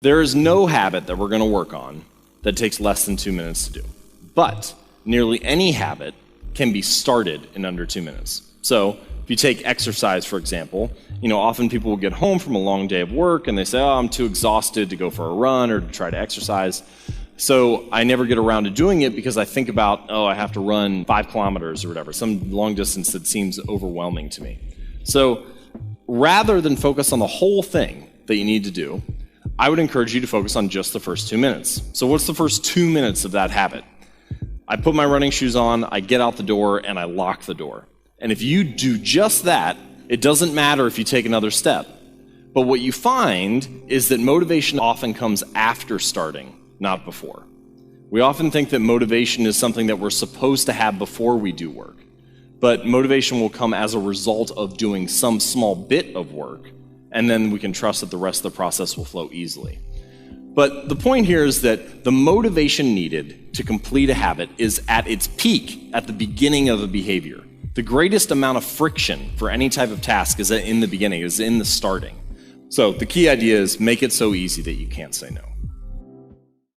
There is no habit that we're going to work on that takes less than 2 minutes to do. But nearly any habit can be started in under 2 minutes. So if you take exercise, for example, often people will get home from a long day of work and they say, I'm too exhausted to go for a run or to try to exercise. So I never get around to doing it because I think about, I have to run 5 kilometers or whatever, some long distance that seems overwhelming to me. So rather than focus on the whole thing that you need to do, I would encourage you to focus on just the first 2 minutes. So what's the first 2 minutes of that habit? I put my running shoes on, I get out the door, and I lock the door. And if you do just that, it doesn't matter if you take another step. But what you find is that motivation often comes after starting, not before. We often think that motivation is something that we're supposed to have before we do work. But motivation will come as a result of doing some small bit of work, and then we can trust that the rest of the process will flow easily. But the point here is that the motivation needed to complete a habit is at its peak at the beginning of the behavior. The greatest amount of friction for any type of task is in the beginning, is in the starting. So the key idea is make it so easy that you can't say no.